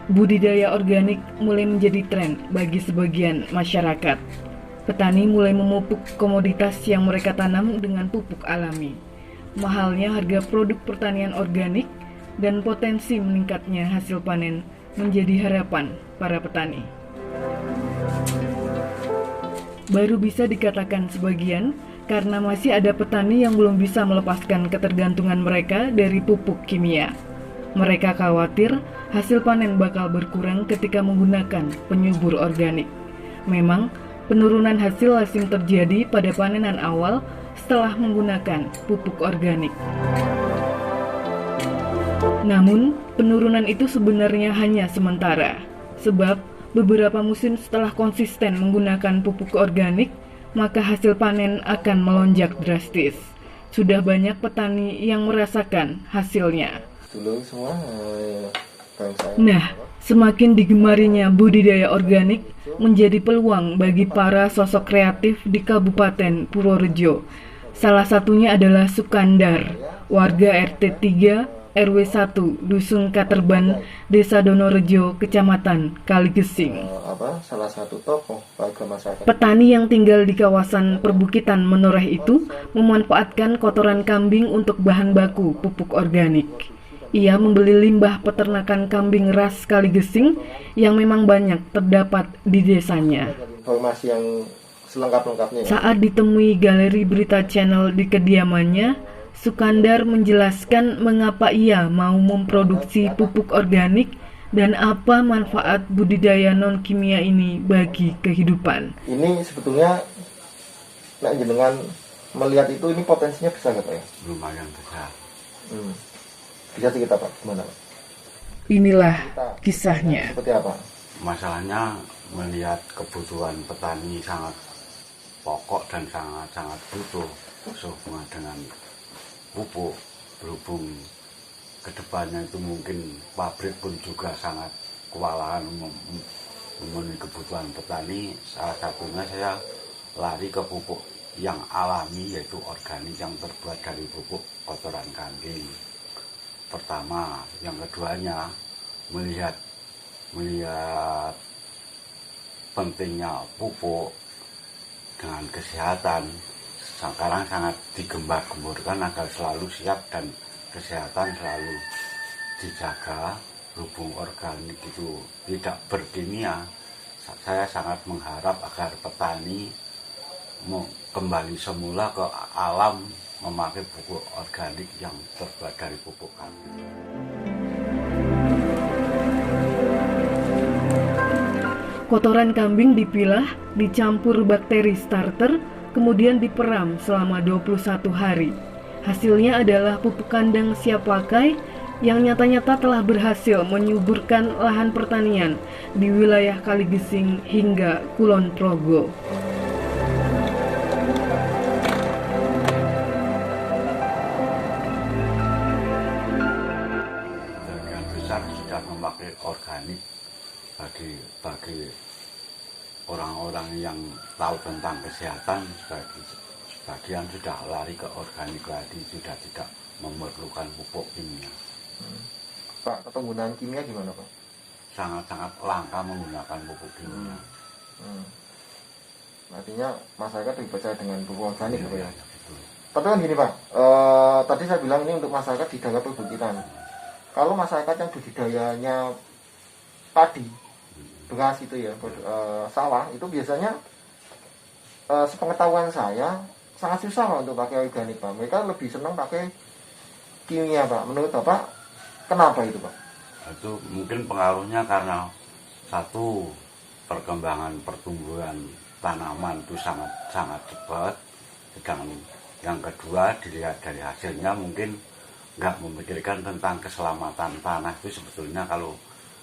Budidaya organik mulai menjadi tren bagi sebagian masyarakat. Petani mulai memupuk komoditas yang mereka tanam dengan pupuk alami. Mahalnya harga produk pertanian organik dan potensi meningkatnya hasil panen menjadi harapan para petani. Baru bisa dikatakan sebagian karena masih ada petani yang belum bisa melepaskan ketergantungan mereka dari pupuk kimia. Mereka khawatir hasil panen bakal berkurang ketika menggunakan penyubur organik. Memang, penurunan hasil lazim terjadi pada panenan awal setelah menggunakan pupuk organik. Namun, penurunan itu sebenarnya hanya sementara, sebab beberapa musim setelah konsisten menggunakan pupuk organik, maka hasil panen akan melonjak drastis. Sudah banyak petani yang merasakan hasilnya. Nah, semakin digemarinya budidaya organik menjadi peluang bagi para sosok kreatif di Kabupaten Purworejo. Salah satunya adalah Sukandar, warga RT 3 RW 1 Dusun Katerban, Desa Donorejo, Kecamatan Kaligesing. Salah satu tokoh warga masyarakat. Petani yang tinggal di kawasan perbukitan Menoreh itu memanfaatkan kotoran kambing untuk bahan baku pupuk organik. Ia membeli limbah peternakan kambing ras Kaligesing yang memang banyak terdapat di desanya. Informasi yang selengkap-lengkapnya. Saat ditemui Galeri Berita Channel di kediamannya, Sukandar menjelaskan mengapa ia mau memproduksi pupuk organik dan apa manfaat budidaya non-kimia ini bagi kehidupan. Ini sebetulnya, dengan melihat itu, ini potensinya besar nggak Pak ya? Lumayan besar. Bisa kita Pak, gimana Pak? Inilah kisahnya. Seperti apa? Masalahnya melihat kebutuhan petani sangat pokok dan sangat butuh sehubungan dengan pupuk, berhubung kedepannya itu mungkin pabrik pun juga sangat kewalahan memenuhi kebutuhan petani. Salah satunya saya lari ke pupuk yang alami, yaitu organik yang terbuat dari pupuk kotoran kambing. Pertama, yang keduanya melihat pentingnya pupuk dengan kesehatan. Sekarang sangat digembar-gemburkan agar selalu siap dan kesehatan selalu dijaga. Berhubung organik itu tidak berkimia, saya sangat mengharap agar petani kembali semula ke alam, memakai pupuk organik yang terbuat dari pupuk kambing. Kotoran kambing dipilah, dicampur bakteri starter, kemudian diperam selama 21 hari. Hasilnya adalah pupuk kandang siap pakai yang nyata-nyata telah berhasil menyuburkan lahan pertanian di wilayah Kaligesing hingga Kulon Progo. Sudah memakai organik bagi orang-orang yang tahu tentang kesehatan. Sebagian sudah lari ke organik lagi, sudah tidak memerlukan pupuk kimia. Pak, penggunaan kimia gimana Pak? Sangat-sangat langka menggunakan pupuk kimia. Artinya masyarakat lebih percaya dengan pupuk organik gitu ya? Betul. Tapi kan gini Pak, tadi saya bilang ini untuk masyarakat di daerah perbukitan. Kalau masyarakat yang budidayanya padi, beras itu ya, sawah, itu biasanya sepengetahuan saya sangat susah Pak, untuk pakai organik Pak. Mereka lebih senang pakai kimia Pak. Menurut Bapak, kenapa itu Pak? Itu mungkin pengaruhnya karena satu, perkembangan pertumbuhan tanaman itu sangat cepat. Dan yang kedua, dilihat dari hasilnya mungkin nggak memikirkan tentang keselamatan tanah. Itu sebetulnya kalau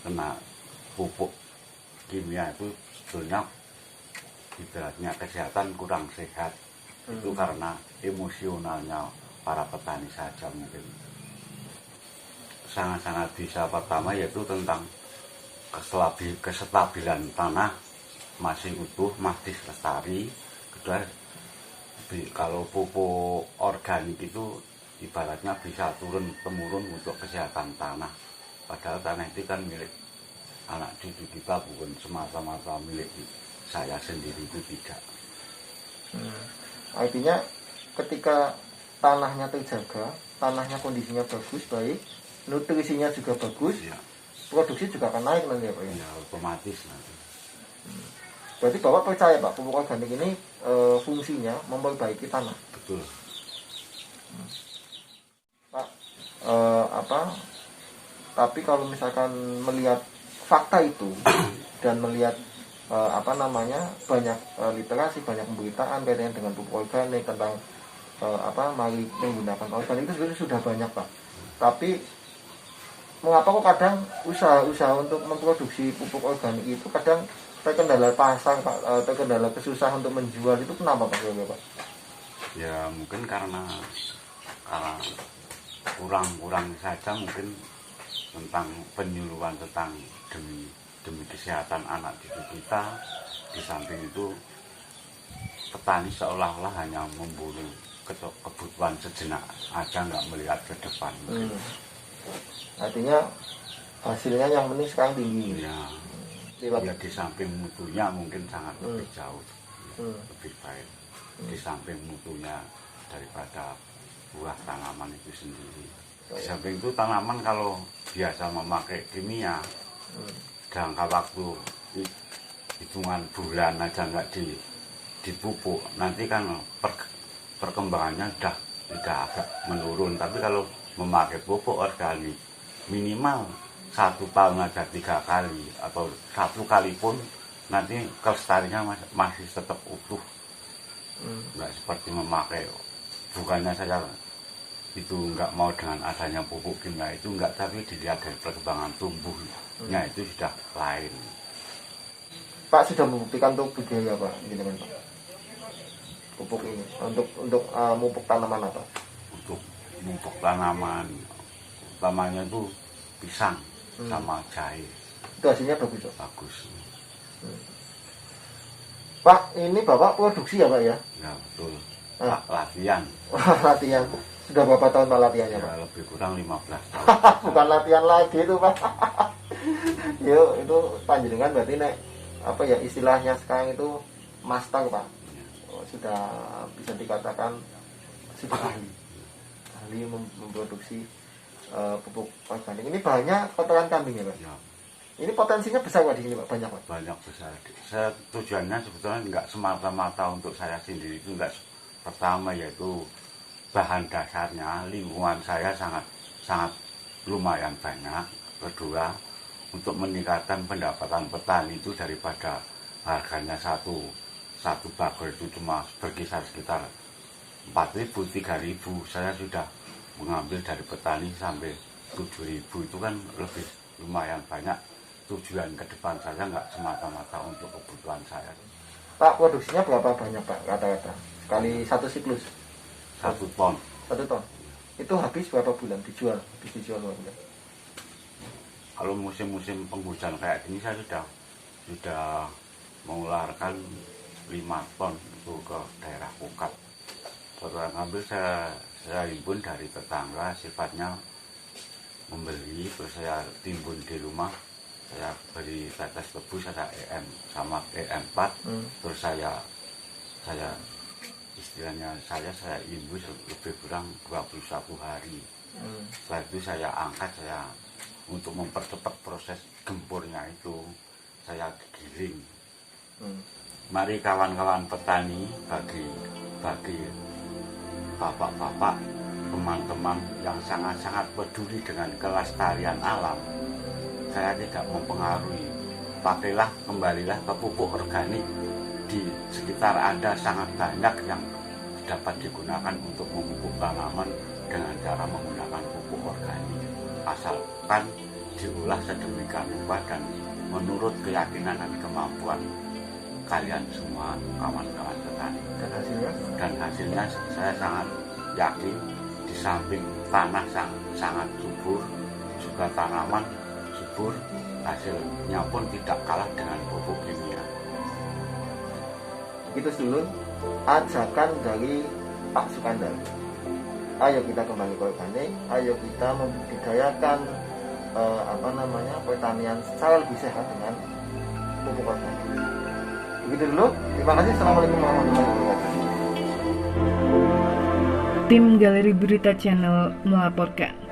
kena pupuk kimia itu sebetulnya ibaratnya kesehatan kurang sehat. Itu karena emosionalnya para petani saja mungkin. Sangat-sangat bisa. Pertama yaitu tentang kestabilan tanah masih utuh, masih lestari. Kedua, kalau pupuk organik itu ibaratnya bisa turun-temurun untuk kesehatan tanah. Padahal tanah itu kan milik anak cucu kita bukan semata-mata milik saya sendiri, itu tidak. Artinya ketika tanahnya terjaga, tanahnya kondisinya bagus, baik, nutrisinya juga bagus, Ya, produksi juga akan naik nanti ya Pak ya? ya otomatis nanti. Berarti Bapak percaya Pak, pupuk organik ini fungsinya memperbaiki tanah. Betul. Pak, tapi kalau misalkan melihat fakta itu dan melihat banyak literasi, banyak pemberitaan kaitannya dengan pupuk organik, tentang mari menggunakan organik, itu sebenarnya sudah banyak Pak. Tapi mengapa kok kadang usaha untuk memproduksi pupuk organik itu kadang terkendala pasar Pak, terkendala kesusahan untuk menjual, itu kenapa Pak? Ya mungkin karena kurang saja mungkin tentang penyuluhan tentang demi kesehatan anak cucu kita. Di samping itu petani seolah-olah hanya memburu kebutuhan sejenak aja, nggak melihat ke depan. Artinya hasilnya yang penting sekarang tinggi. Ya di samping mutunya mungkin sangat lebih jauh, lebih baik. Di samping mutunya daripada buah tanaman itu sendiri. Di samping itu tanaman kalau biasa memakai kimia, jangka waktu hitungan bulan aja nggak dipupuk, nanti kan perkembangannya sudah agak menurun. Tapi kalau memakai pupuk organik, minimal 1 tahun aja 3 kali, atau 1 kali pun nanti kelestariannya masih tetap utuh. Nggak seperti memakai, bukannya saya itu nggak mau dengan adanya pupuk kimia itu enggak, tapi dilihat dari perkembangan tumbuhnya itu sudah lain. Pak sudah membuktikan untuk budidaya Pak, gini kan Pak, pupuk ini untuk mupuk tanaman apa? Untuk mupuk tanaman utamanya itu pisang sama jahe. Itu hasilnya bagus Pak? Bagus. Pak, ini Bapak produksi ya Pak ya? Ya betul. Pak, latihan. Latihan. Sudah berapa tahun Pak latihannya Ya, Pak? lebih kurang 15 tahun. Bukan latihan lagi itu Pak. Yo, itu panjenengan berarti istilahnya sekarang itu master Pak. Sudah bisa dikatakan sudah ahli memproduksi pupuk organik. Ini bahannya kotoran kambing ya Pak? Ya. Ini potensinya besar Pak di sini Pak, banyak Pak? Banyak besar. Tujuannya sebetulnya nggak semata-mata untuk saya sendiri, itu enggak. Pertama yaitu bahan dasarnya, lingkungan saya sangat lumayan banyak. Kedua, untuk meningkatkan pendapatan petani itu, daripada harganya satu bagel itu cuma berkisar sekitar 4.000, 3.000, saya sudah mengambil dari petani sampai 7.000, itu kan lebih lumayan banyak. Tujuan ke depan saya nggak semata-mata untuk kebutuhan saya. Pak, produksinya berapa banyak Pak rata-rata? Kali satu siklus? 1 ton. 1 ton. Itu habis berapa bulan dijual? Habis dijual berapa bulan? Kalau musim-musim penghujan kayak gini saya sudah mengeluarkan 5 ton itu ke daerah Pukat. Setelah ngambil saya himpun dari tetangga, sifatnya membeli, terus saya timbun di rumah. Saya beri tetes tebu, saya EM sama EM4, terus saya istilahnya saya imbus lebih kurang 21 hari. Setelah itu saya angkat, untuk mempercepat proses gempurnya itu saya giling. Mari kawan-kawan petani, bagi bapak-bapak, teman-teman yang sangat-sangat peduli dengan kelestarian alam, saya tidak mempengaruhi. Kembalilah ke pupuk organik. Di sekitar Anda sangat banyak yang dapat digunakan untuk memupuk tanaman dengan cara menggunakan pupuk organik. Asalkan diolah sedemikian rupa dan menurut keyakinan dan kemampuan kalian semua, kawan-kawan petani. Dan hasilnya saya sangat yakin, di samping tanah sangat subur, juga tanaman subur, hasilnya pun tidak kalah dengan pupuk kimia. Itu dulu ajakan dari Pak Sukandar. Ayo kita kembali ke organik, ayo kita membudidayakan pertanian secara lebih sehat dengan pupuk organik. Begitu dulu. Terima kasih. Assalamualaikum warahmatullahi wabarakatuh. Tim Galeri Berita Channel melaporkan.